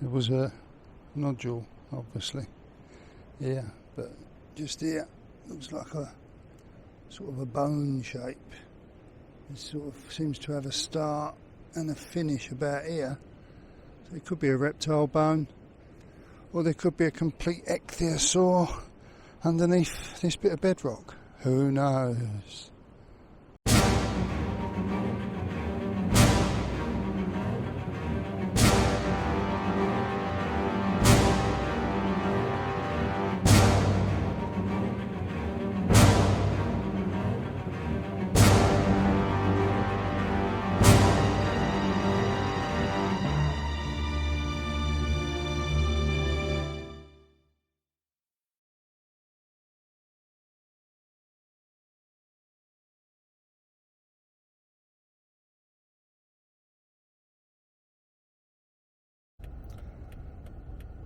There was a nodule, obviously, here, but just here looks like a sort of a bone shape. It sort of seems to have a start and a finish about here. So it could be a reptile bone, or there could be a complete ichthyosaur underneath this bit of bedrock. Who knows?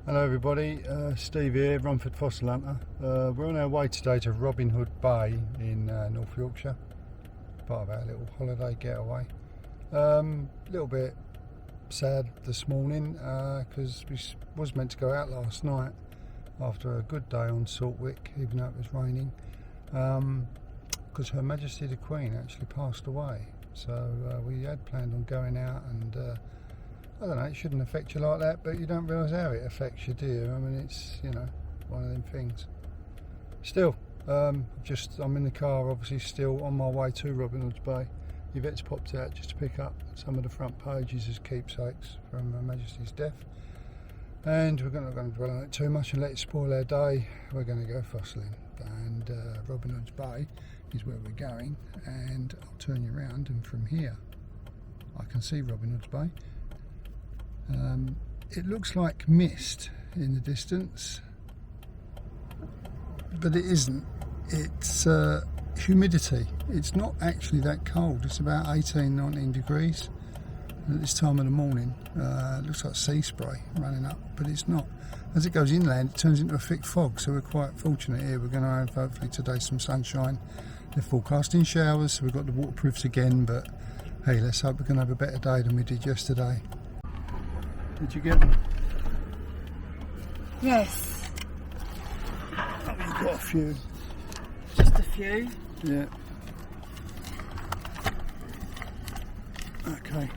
Hello everybody, Steve here, Romford Fossil Hunter. We're on our way today to Robin Hood Bay in North Yorkshire, part of our little holiday getaway. Little bit sad this morning because we was meant to go out last night after a good day on Saltwick, even though it was raining, because Her Majesty the Queen actually passed away. So we had planned on going out, and I don't know, it shouldn't affect you like that, but you don't realise how it affects you, do you? I mean, it's, you know, one of them things. Still, I'm in the car, obviously, still on my way to Robin Hood's Bay. Yvette's popped out just to pick up some of the front pages as keepsakes from Her Majesty's death. And we're not going to dwell on it too much and let it spoil our day. We're going to go fossiling. And Robin Hood's Bay is where we're going. And I'll turn you around, and from here, I can see Robin Hood's Bay. It looks like mist in the distance, but it isn't. It's humidity. It's not actually that cold. It's about 18-19 degrees at this time of the morning. It looks like sea spray running up, but it's not. As it goes inland, it turns into a thick fog, so we're quite fortunate here. We're going to have, hopefully today, some sunshine. They're forecasting showers, so we've got the waterproofs again, but hey, let's hope we're going to have a better day than we did yesterday. Did you get them? Yes. Oh, you've got a few. Just a few? Yeah. Okay.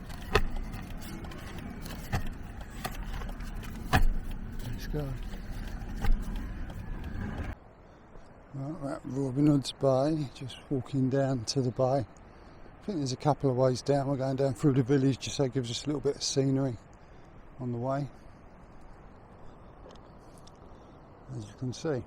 Let's go. Right, that Robin Hood's Bay, just walking down to the bay. I think there's a couple of ways down. We're going down through the village, just so it gives us a little bit of scenery on the way, as you can see.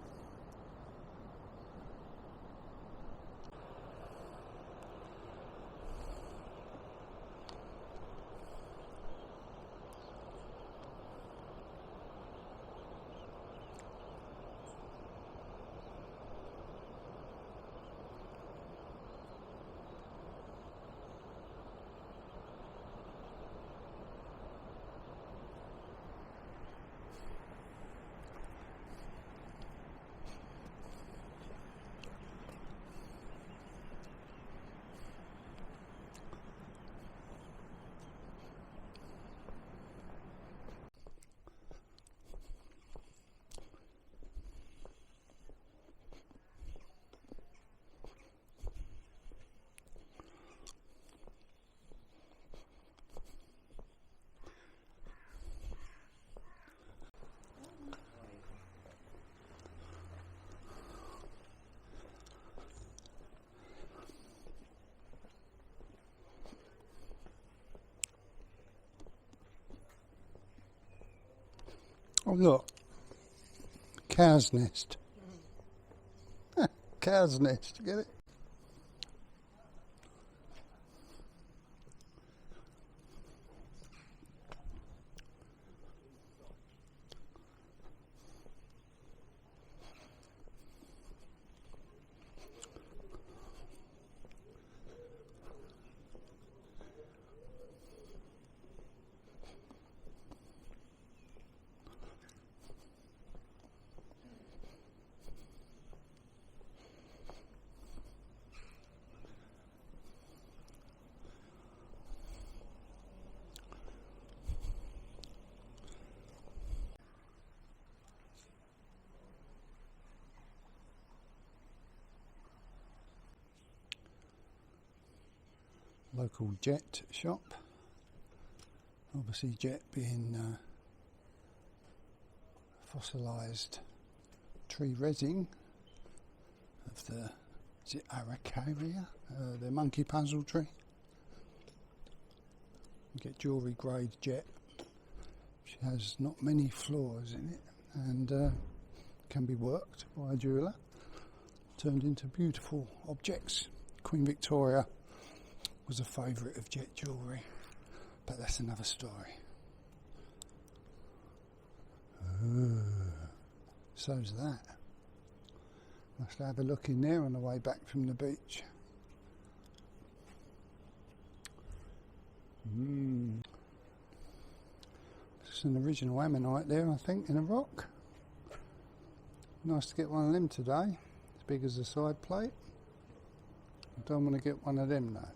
Oh look, cow's nest. Cow's nest, get it? local jet shop. Obviously jet being fossilised tree resin of the, is it Araucaria, the monkey puzzle tree. You get jewellery grade jet, which has not many flaws in it and can be worked by a jeweller, turned into beautiful objects. Queen Victoria was a favourite of jet jewellery, but that's another story. So's that. Must have a look in there on the way back from the beach. It's an original ammonite there, I think, in a rock. Nice to get one of them today, as big as a side plate. I don't want to get one of them though.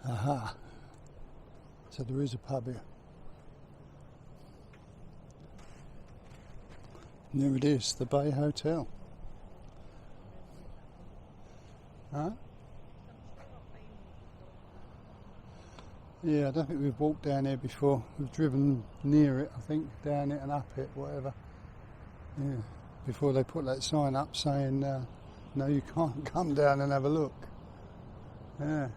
Aha, so there is a pub here. And there it is, the Bay Hotel. Huh? Yeah, I don't think we've walked down here before. We've driven near it, I think, down it and up it, whatever. Yeah, before they put that sign up saying, no, you can't come down and have a look. Yeah.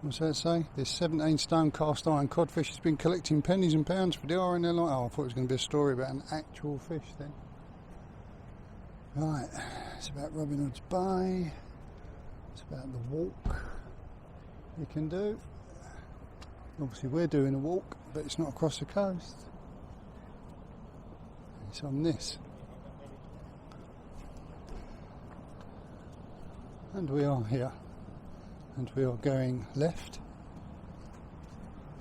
What's that say? This 17-stone cast iron codfish has been collecting pennies and pounds for the hour in their life. Oh, I thought it was going to be a story about an actual fish then. Right, it's about Robin Hood's Bay. It's about the walk you can do. Obviously we're doing a walk, but it's not across the coast. It's on this. And we are here. And we are going left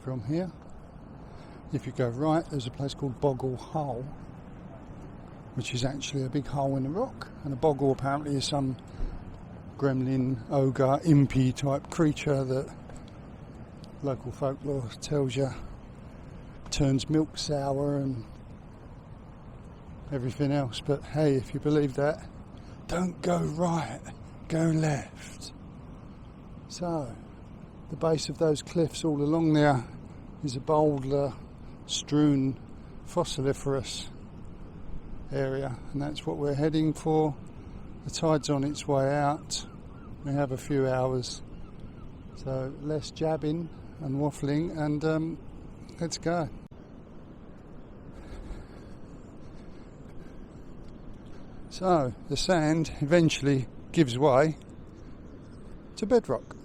from here. If you go right, there's a place called Boggle Hole, which is actually a big hole in the rock. And a boggle apparently is some gremlin, ogre, impy type creature that local folklore tells you turns milk sour and everything else. But hey, if you believe that, don't go right, go left. So, the base of those cliffs all along there is a boulder-strewn fossiliferous area, and that's what we're heading for. The tide's on its way out. We have a few hours, so less jabbing and waffling, and let's go. So, the sand eventually gives way to bedrock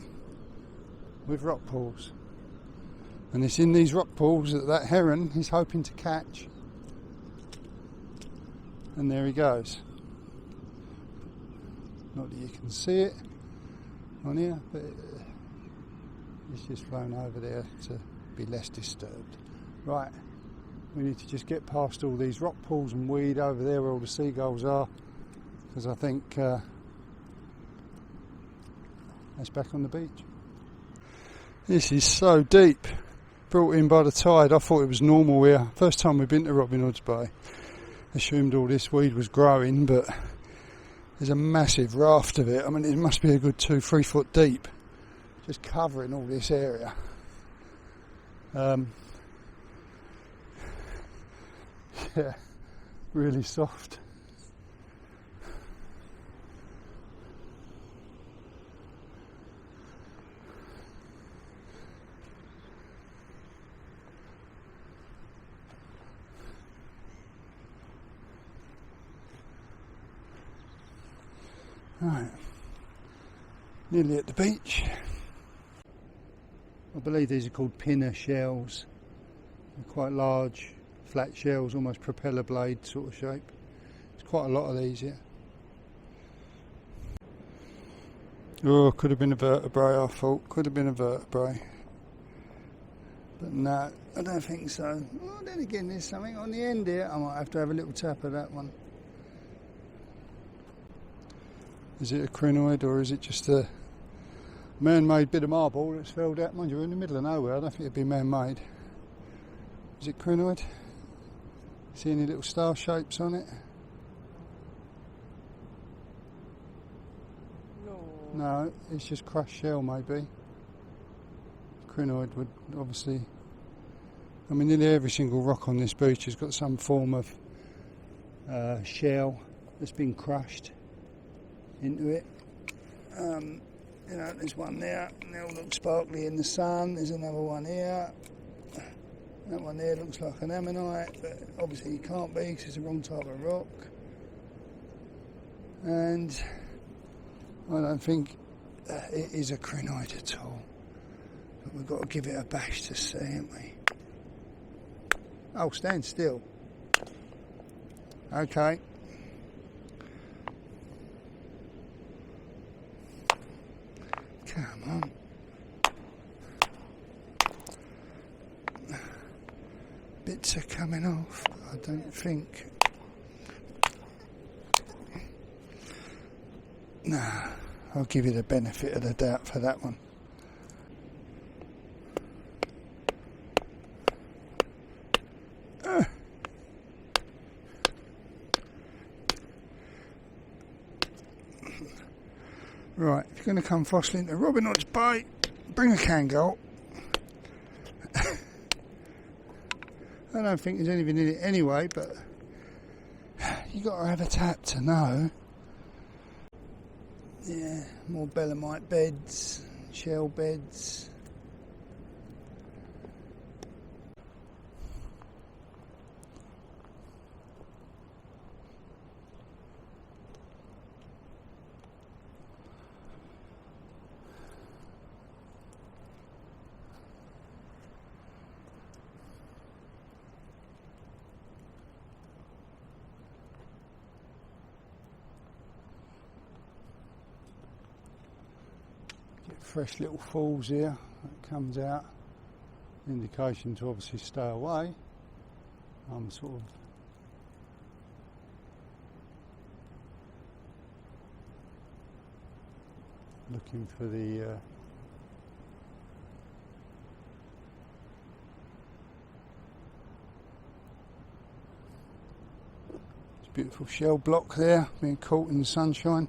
with rock pools, and it's in these rock pools that heron is hoping to catch, and there he goes. Not that you can see it on here, but it's just flown over there to be less disturbed. Right, we need to just get past all these rock pools and weed over there where all the seagulls are, because I think that's back on the beach. This is so deep, brought in by the tide. I thought it was normal here. First time we've been to Robin Hood's Bay. Assumed all this weed was growing, but there's a massive raft of it. I mean, it must be a good 2-3 foot deep, just covering all this area. Yeah, really soft. Right, nearly at the beach. I believe these are called pinner shells. They're quite large, flat shells, almost propeller blade sort of shape. There's quite a lot of these here. Oh, could have been a vertebrae, I thought. Could have been a vertebrae. But no, I don't think so. Well, then again, there's something on the end here. I might have to have a little tap of that one. Is it a crinoid or is it just a man-made bit of marble that's felled out? Mind you, we're in the middle of nowhere. I don't think it'd be man-made. Is it crinoid? See any little star shapes on it? No, it's just crushed shell maybe. Crinoid would obviously... I mean, nearly every single rock on this beach has got some form of shell that's been crushed into it. You know, there's one there, and they all look sparkly in the sun. There's another one here. That one there looks like an ammonite, but obviously it can't be because it's the wrong type of rock. And I don't think it is a crinoid at all. But we've got to give it a bash to see, haven't we? Oh, stand still. Okay. Come on. Bits are coming off, but I don't think. Nah, I'll give you the benefit of the doubt for that one. Right, if you're going to come fossiling to Robin Hood's Bay, bring a Kangol. I don't think there's anything in it anyway, but you got to have a tap to know. Yeah, more belemnite beds, shell beds. Fresh little falls here that comes out, indication to obviously stay away. I'm sort of looking for the beautiful shell block there being caught in the sunshine,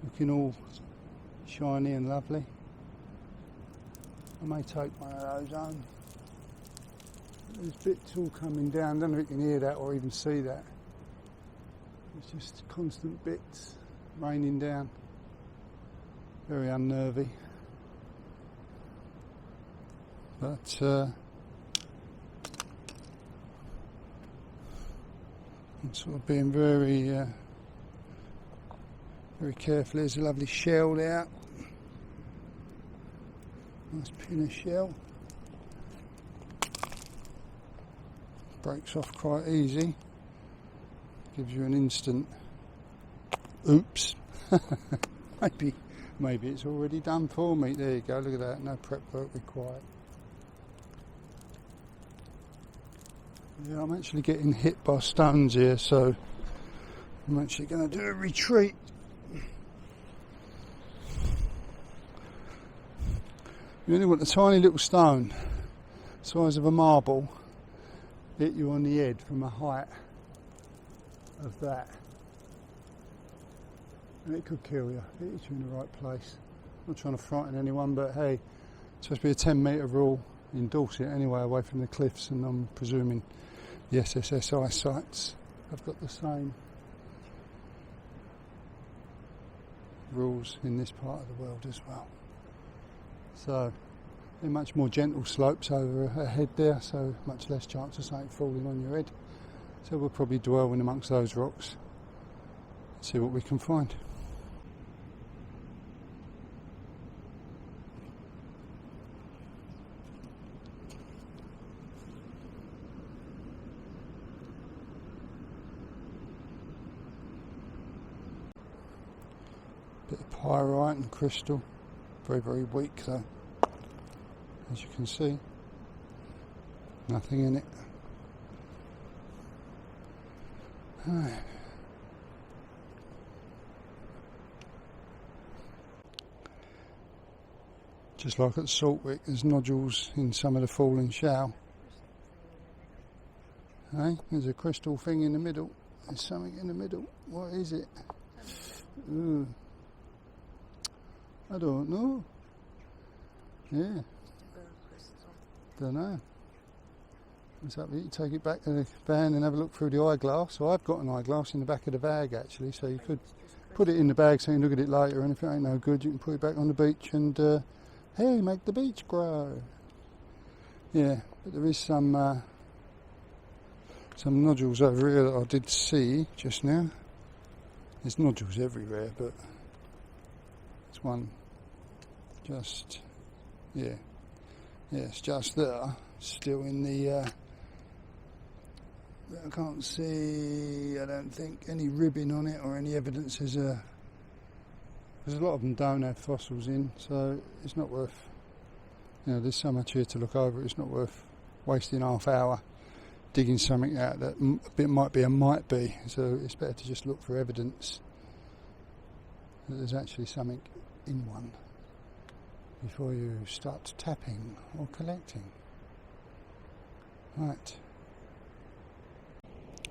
looking all shiny and lovely. I may take one of those home. There's bits all coming down. I don't know if you can hear that or even see that. It's just constant bits raining down. Very unnervy. But I'm sort of being very careful. There's a lovely shell there. Nice pinner shell. Breaks off quite easy. Gives you an instant oops. Maybe it's already done for me. There you go, look at that, no prep work required. Yeah, I'm actually getting hit by stones here, so I'm actually going to do a retreat. You only want a tiny little stone, size of a marble, hit you on the head from a height of that. And it could kill you. It hits you in the right place. I'm not trying to frighten anyone, but hey, it's supposed to be a 10-metre rule in Dorset anyway, away from the cliffs, and I'm presuming the SSSI sites have got the same rules in this part of the world as well. So they're much more gentle slopes over ahead there, so much less chance of something falling on your head. So we'll probably dwell in amongst those rocks, see what we can find. Bit of pyrite and crystal. Very, very weak though, as you can see. Nothing in it. Right. Just like at Saltwick, there's nodules in some of the falling shale. Hey, there's a crystal thing in the middle. There's something in the middle. What is it? Ooh. I don't know. Yeah. Don't know. What's up? You can take it back to the van and have a look through the eyeglass. So I've got an eyeglass in the back of the bag actually, so you could put it in the bag so you can look at it later, and if it ain't no good you can put it back on the beach and hey, make the beach grow. Yeah, but there is some nodules over here that I did see just now. There's nodules everywhere, but there's one just, yeah, it's just there, still in the, I can't see, I don't think, any ribbing on it or any evidence. There's a lot of them don't have fossils in, so it's not worth, there's so much here to look over, it's not worth wasting half hour digging something out that might be, so it's better to just look for evidence that there's actually something in one before you start tapping or collecting. Right.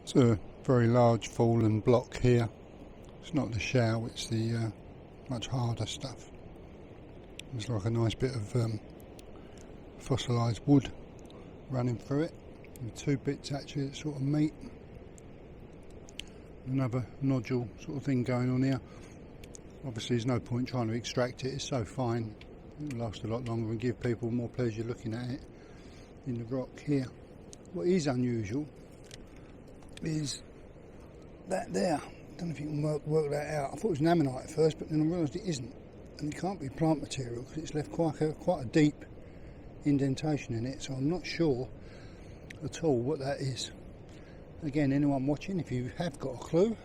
It's a very large fallen block here. It's not the shale, it's the much harder stuff. There's like a nice bit of fossilised wood running through it. And two bits actually that sort of meet. Another nodule sort of thing going on here. Obviously there's no point trying to extract it, it's so fine. It'll last a lot longer and give people more pleasure looking at it in the rock here. What is unusual is that there. I don't know if you can work that out. I thought it was an ammonite at first, but then I realised it isn't. And it can't be plant material because it's left quite a deep indentation in it, so I'm not sure at all what that is. Again, anyone watching, if you have got a clue,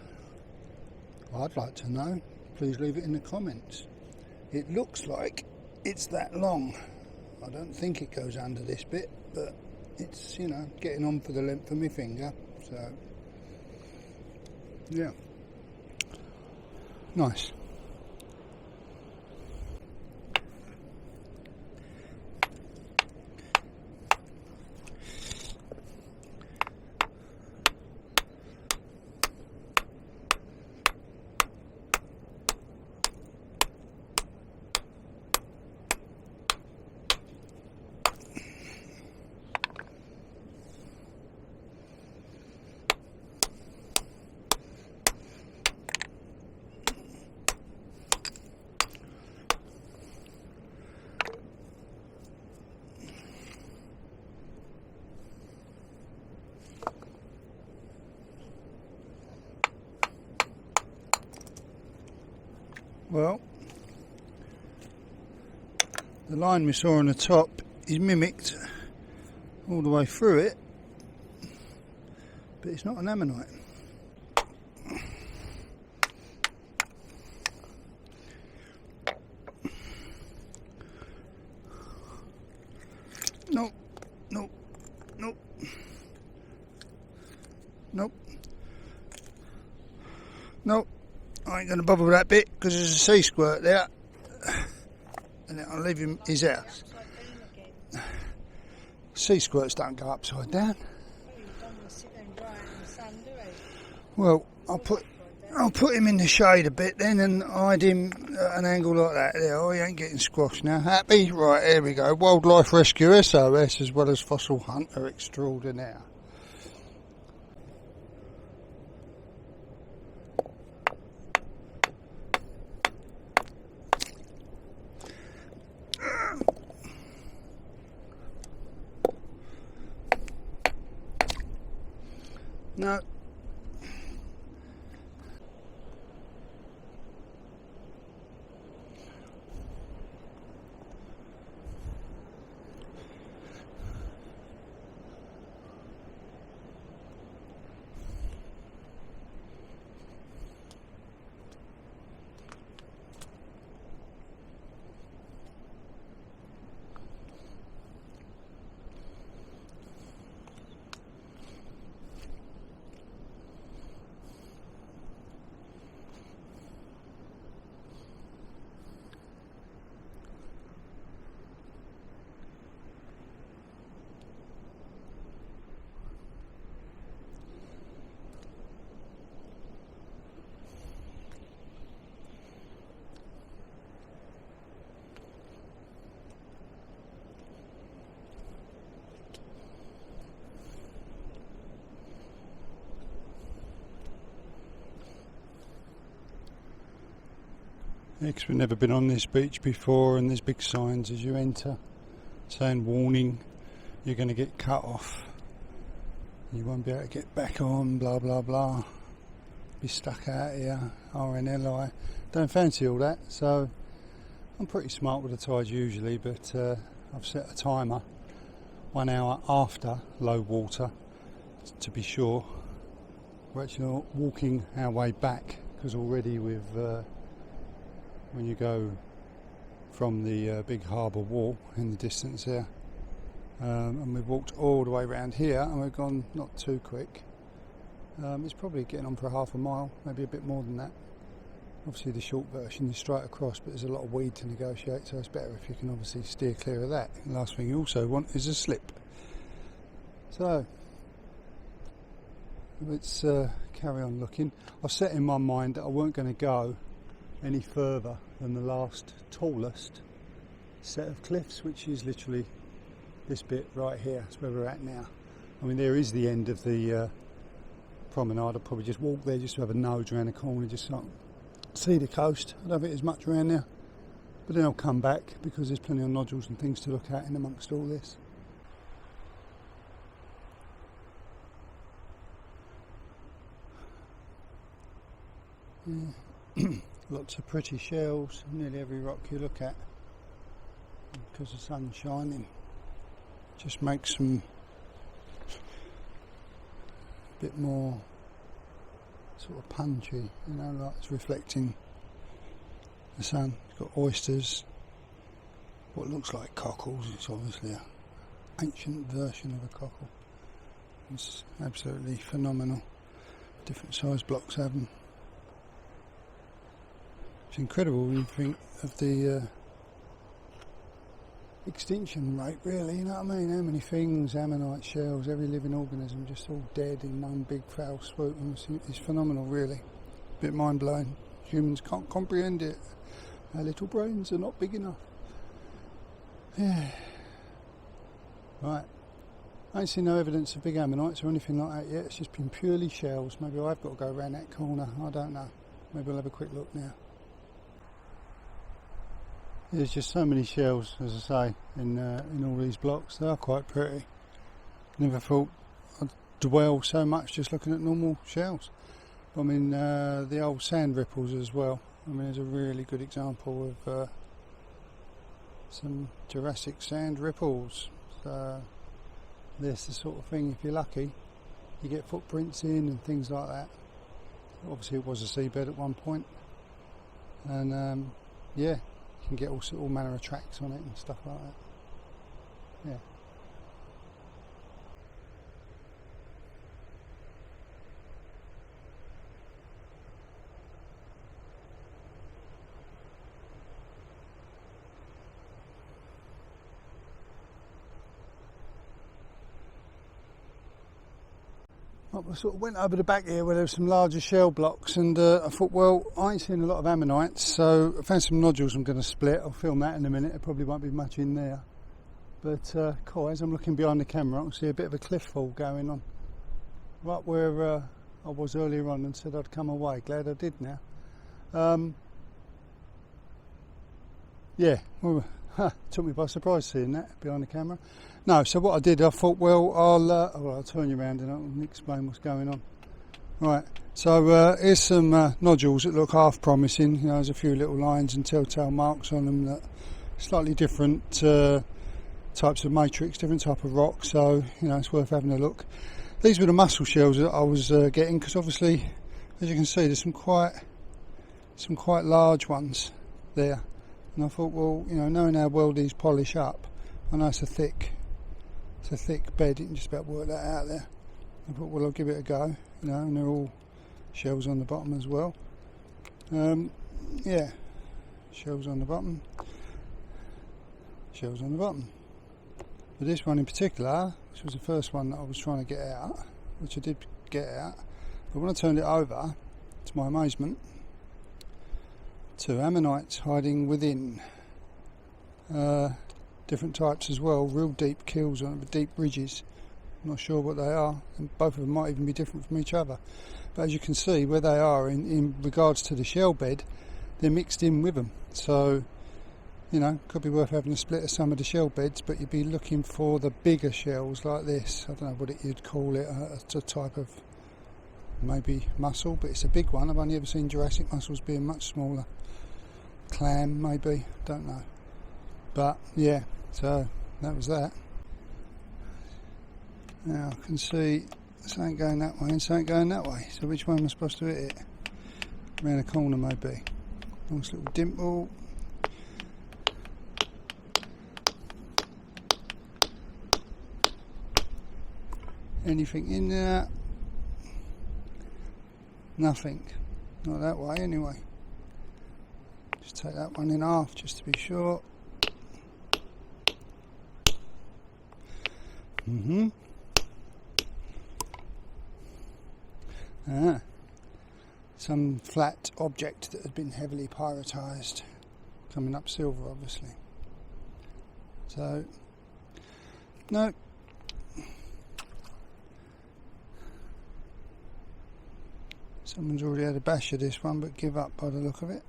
I'd like to know. Please leave it in the comments. It looks like it's that long. I don't think it goes under this bit, but it's, getting on for the length of my finger, so yeah, nice. Well, the line we saw on the top is mimicked all the way through it, but it's not an ammonite. Nope, nope, nope, nope, nope. I ain't going to bother with that bit because there's a sea squirt there, and I'll leave him his house. Sea squirts don't go upside down. Well, I'll put him in the shade a bit then and hide him at an angle like that. There, oh, he ain't getting squashed now. Happy? Right, here we go. Wildlife Rescue SOS as well as Fossil Hunter Extraordinaire. No. Because we've never been on this beach before, and there's big signs as you enter saying warning, you're going to get cut off, you won't be able to get back on, blah blah blah, be stuck out here, RNLI. Don't fancy all that, so I'm pretty smart with the tides usually, but I've set a timer 1 hour after low water to be sure. We're actually walking our way back, because already we've when you go from the big harbour wall in the distance there, and we've walked all the way around here, and we've gone not too quick. It's probably getting on for a half a mile, maybe a bit more than that. Obviously the short version is straight across, but there's a lot of weed to negotiate, so it's better if you can obviously steer clear of that. The last thing you also want is a slip. So let's carry on looking. I've set in my mind that I weren't going to go any further than the last tallest set of cliffs, which is literally this bit right here. That's where we're at now. I mean, there is the end of the promenade. I'll probably just walk there just to have a nose around the corner, just so I can see the coast. I don't think there's much around there, but then I'll come back because there's plenty of nodules and things to look at in amongst all this. Yeah. Lots of pretty shells, nearly every rock you look at, because the sun's shining. Just makes them a bit more sort of punchy, you know, like it's reflecting the sun. It's got oysters, what looks like cockles. It's obviously an ancient version of a cockle. It's absolutely phenomenal. Different size blocks have them. It's incredible when you think of the extinction rate, really, you know what I mean? How many things, ammonite shells, every living organism just all dead in one big foul swoop. It's phenomenal, really. A bit mind-blowing. Humans can't comprehend it. Our little brains are not big enough. Yeah. Right. I ain't seen no evidence of big ammonites or anything like that yet. It's just been purely shells. Maybe I've got to go around that corner. I don't know. Maybe I'll have a quick look now. There's just so many shells, as I say, in all these blocks. They are quite pretty. Never thought I'd dwell so much just looking at normal shells. I mean, the old sand ripples as well. I mean, there's a really good example of some Jurassic sand ripples. So this the sort of thing, if you're lucky, you get footprints in and things like that. Obviously it was a seabed at one point, and yeah, you can get all manner of tracks on it and stuff like that. Yeah. I sort of went over the back here where there were some larger shell blocks, and I thought, well, I ain't seen a lot of ammonites, so I found some nodules I'm going to split. I'll film that in a minute. There probably won't be much in there, but cool. As I'm looking behind the camera, I can see a bit of a cliff fall going on right where I was earlier on and said I'd come away. Glad I did now. Yeah, well, took me by surprise seeing that behind the camera. No, so what I did, I thought, well, I'll turn you around and I'll explain what's going on. Right, so here's some nodules that look half promising. You know, there's a few little lines and telltale marks on them that slightly different types of matrix, different type of rock. So you know, it's worth having a look. These were the mussel shells that I was getting, because obviously, as you can see, there's some quite large ones there. And I thought, well, you know, knowing how well these polish up, I know it's a thick bed, you can just about work that out there. I thought, well, I'll give it a go, you know, and they're all shells on the bottom as well. Yeah, shells on the bottom. But this one in particular, which was the first one that I was trying to get out, which I did get out, but when I turned it over, to my amazement, two ammonites hiding within. Different types as well, real deep kills on it, deep ridges. I'm not sure what they are, and both of them might even be different from each other. But as you can see, where they are in regards to the shell bed, they're mixed in with them. So, you know, could be worth having a split of some of the shell beds, but you'd be looking for the bigger shells like this. I don't know what you'd call it, a type of maybe mussel, but it's a big one. I've only ever seen Jurassic mussels being much smaller. Clam maybe, don't know. But yeah, so that was that. Now I can see something going that way and something going that way. So which one am I supposed to hit it? Around the corner maybe. Nice little dimple. Anything in there? Nothing. Not that way anyway. Just take that one in half just to be sure. Some flat object that had been heavily pyrotised, coming up silver obviously. So, no. Someone's already had a bash of this one, but give up by the look of it.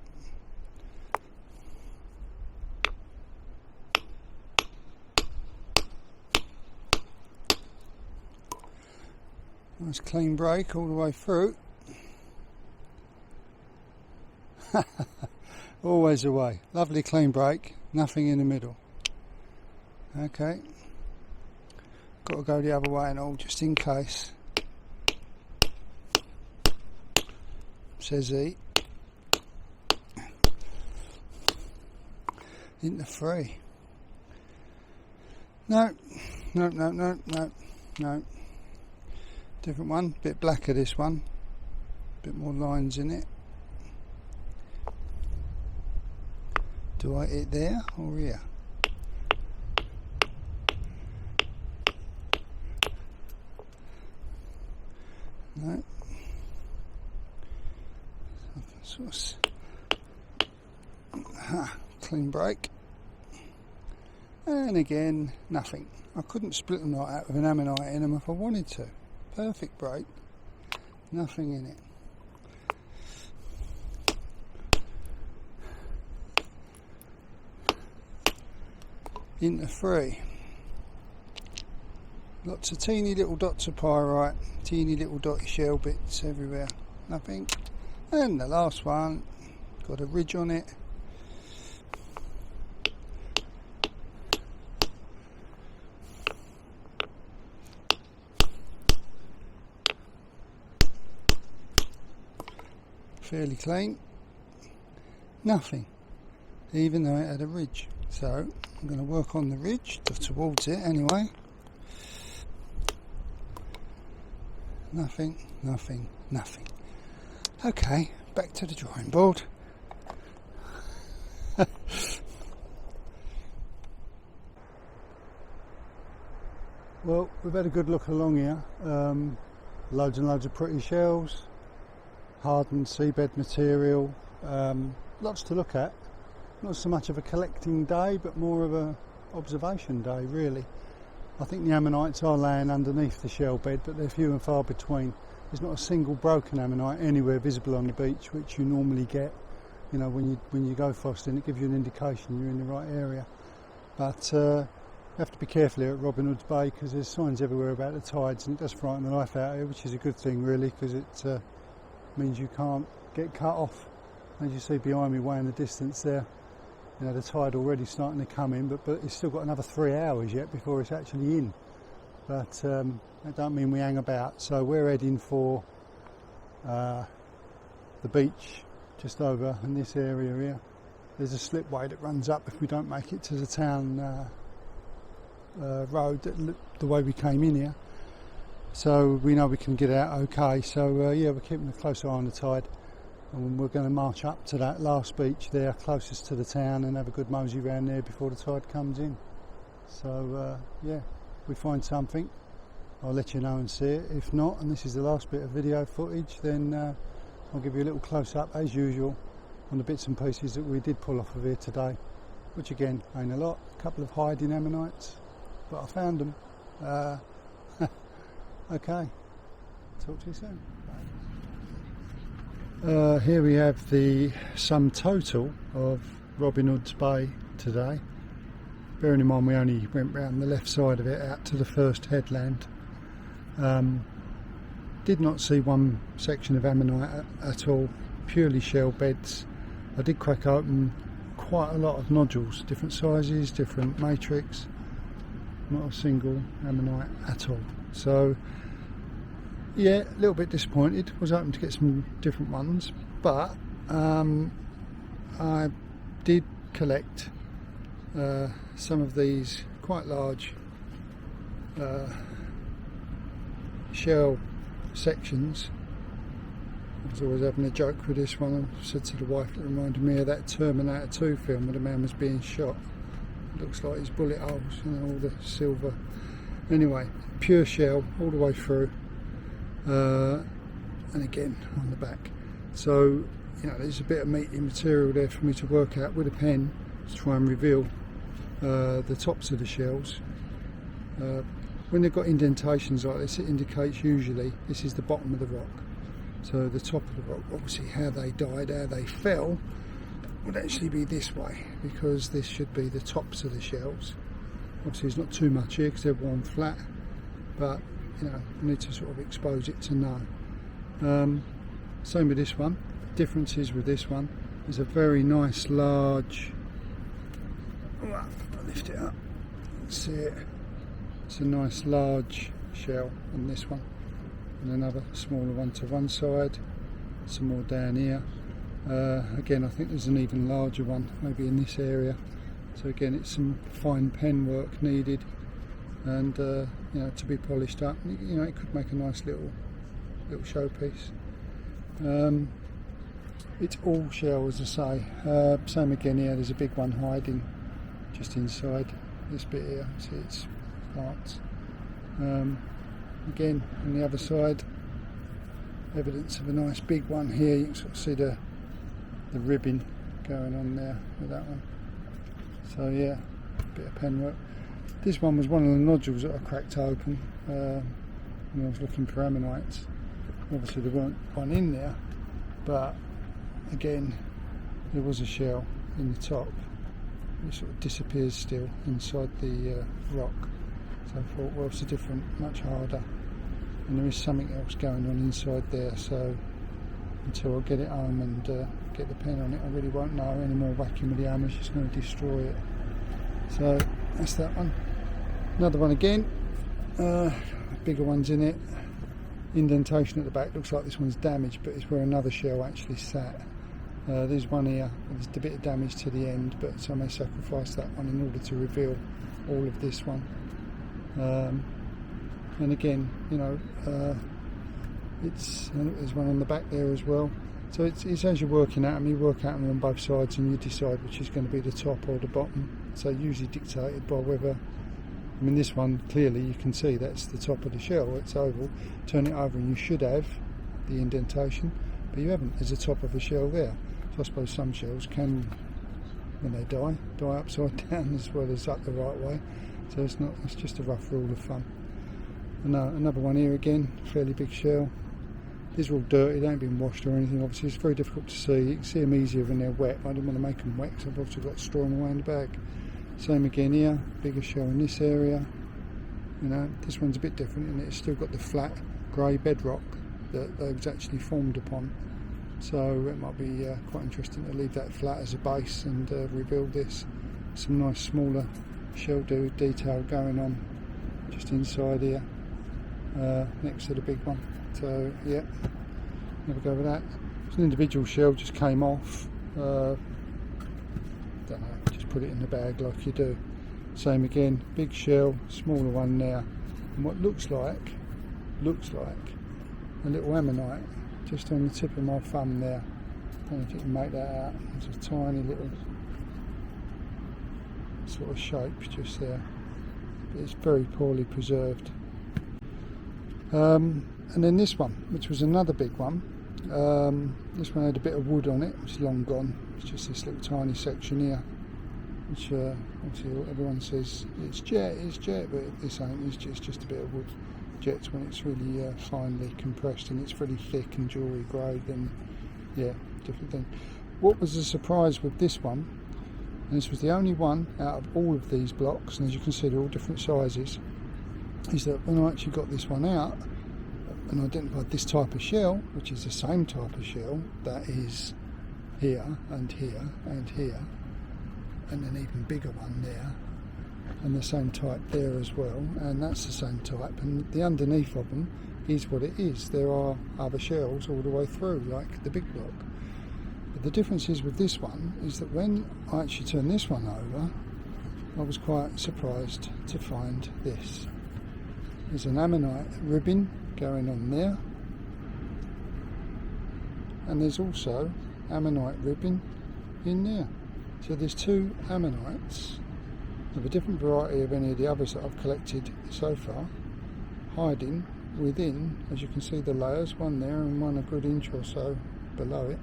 Nice clean break all the way through. Always the way. Lovely clean break, nothing in the middle. Okay. Got to go the other way and all, just in case. Says he. Into three. No. Different one, bit blacker this one. Bit more lines in it. Do I hit there or here? No. Clean break. And again, nothing. I couldn't split them like that with an ammonite in them if I wanted to. Perfect break. Nothing in it. Into three. Lots of teeny little dots of pyrite, teeny little dotty shell bits everywhere. Nothing. And the last one, got a ridge on it. Fairly clean. Nothing, even though it had a ridge. So I'm going to work on the ridge towards it anyway. Nothing. Okay, back to the drawing board. Well, we've had a good look along here. Loads and loads of pretty shells, hardened seabed material, lots to look at. Not so much of a collecting day, but more of a observation day really. I think the ammonites are laying underneath the shell bed, but they're few and far between. There's not a single broken ammonite anywhere visible on the beach, which you normally get. You know, when you go frosting, it gives you an indication you're in the right area. But you have to be careful here at Robin Hood's Bay, because there's signs everywhere about the tides, and it does frighten the life out of you, which is a good thing really, because it means you can't get cut off. As you see behind me, way in the distance there, you know, the tide already starting to come in, but it's still got another 3 hours yet before it's actually in. But that don't mean we hang about. So we're heading for the beach just over in this area here. There's a slipway that runs up if we don't make it to the town road the way we came in here. So we know we can get out okay. So yeah, we're keeping a close eye on the tide. And we're going to march up to that last beach there, closest to the town, and have a good mosey round there before the tide comes in. So yeah, if we find something, I'll let you know and see it. If not, and this is the last bit of video footage, then I'll give you a little close-up as usual on the bits and pieces that we did pull off of here today, which again ain't a lot. A couple of hiding ammonites, but I found them. Okay, talk to you soon. Bye. Here we have the sum total of Robin Hood's Bay today. Bearing in mind we only went round the left side of it out to the first headland. Did not see one section of ammonite at all, purely shell beds. I did crack open quite a lot of nodules, different sizes, different matrix, not a single ammonite at all. So yeah, a little bit disappointed. Was hoping to get some different ones, but I did collect some of these quite large shell sections. I was always having a joke with this one. I said to the wife, it reminded me of that Terminator 2 film where the man was being shot. It looks like his bullet holes, you know, all the silver. Anyway, pure shell all the way through. And again on the back, so you know there's a bit of meaty material there for me to work out with a pen to try and reveal the tops of the shells. When they've got indentations like this, it indicates usually this is the bottom of the rock. So the top of the rock, obviously how they died, how they fell, would actually be this way, because this should be the tops of the shells. Obviously there's not too much here because they're worn flat, but you know, I need to sort of expose it to know. Same with this one. Differences with this one is a very nice large, I'll lift it up, see it, it's a nice large shell on this one, and another smaller one to one side, some more down here. Again, I think there's an even larger one maybe in this area, so again it's some fine pen work needed, and you know, to be polished up. You know, it could make a nice little showpiece. It's all shell, as I say. Same again here. There's a big one hiding just inside this bit here. See, it's parts. Again, on the other side, evidence of a nice big one here. You can sort of see the ribbing going on there with that one. So yeah, a bit of pen work. This one was one of the nodules that I cracked open when I was looking for ammonites. Obviously there weren't one in there, but again there was a shell in the top. It sort of disappears still inside the rock. So I thought, well, it's a different, much harder, and there is something else going on inside there. So until I get it home and get the pen on it, I really won't know. Any more whacking with the hammer is just going to destroy it. So that's that one. Another one again, bigger ones in it. Indentation at the back, looks like this one's damaged, but it's where another shell actually sat. There's one here, there's a bit of damage to the end, but so I may sacrifice that one in order to reveal all of this one. And again, you know, there's one on the back there as well. So it's as you're working at them, you work out them on both sides and you decide which is going to be the top or the bottom. So usually dictated by whether, I mean this one clearly you can see that's the top of the shell, it's oval. Turn it over and you should have the indentation, but you haven't. There's a top of a shell there. So I suppose some shells can, when they die upside down as well as up the right way. So it's just a rough rule of thumb. Another one here again, fairly big shell. These are all dirty, they haven't been washed or anything. Obviously it's very difficult to see. You can see them easier when they're wet. I didn't want to make them wet because I've obviously got straw away in the bag. Same again here, bigger shell in this area. You know, this one's a bit different and it's still got the flat grey bedrock that they was actually formed upon. So it might be quite interesting to leave that flat as a base and rebuild this. Some nice smaller shell detail going on just inside here, next to the big one. So yeah, never go with that. It's an individual shell, just came off. Don't know, just put it in the bag like you do. Same again, big shell, smaller one there, and what looks like a little ammonite just on the tip of my thumb there. I don't know if you can make that out. It's a tiny little sort of shape just there, but it's very poorly preserved. And then this one, which was another big one. This one had a bit of wood on it, which is long gone. It's just this little tiny section here, which obviously everyone says it's jet, but this ain't. It's just a bit of wood. Jet's when it's really finely compressed and it's really thick and jewellery grey, then yeah, different thing. What was a surprise with this one, and this was the only one out of all of these blocks, and as you can see they're all different sizes, is that when I actually got this one out and identified this type of shell, which is the same type of shell that is here and here and here, and an even bigger one there, and the same type there as well, and that's the same type, and the underneath of them is what it is. There are other shells all the way through, like the big block. But the difference is with this one is that when I actually turned this one over, I was quite surprised to find this. There's an ammonite ribbon going on there, and there's also ammonite ribbon in there. So there's two ammonites of a different variety of any of the others that I've collected so far, hiding within, as you can see, the layers, one there and one a good inch or so below it.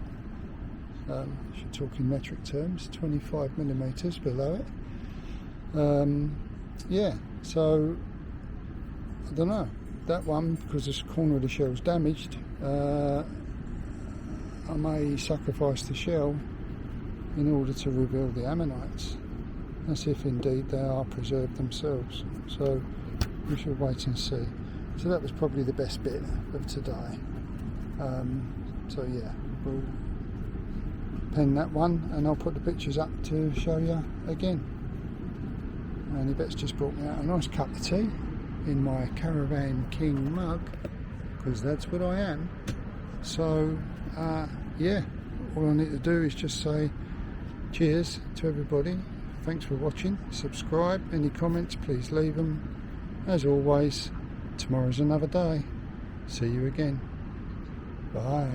If you're talking metric terms, 25 millimeters below it. Yeah, so I don't know, that one, because this corner of the shell's damaged, I may sacrifice the shell in order to reveal the ammonites, as if indeed they are preserved themselves. So we shall wait and see. So that was probably the best bit of today. So yeah, we'll pen that one and I'll put the pictures up to show you again. And Yvette's just brought me out a nice cup of tea in my Caravan King mug, because that's what I am. So yeah, all I need to do is just say cheers to everybody. Thanks for watching. Subscribe. Any comments, please leave them. As always, tomorrow's another day. See you again. Bye.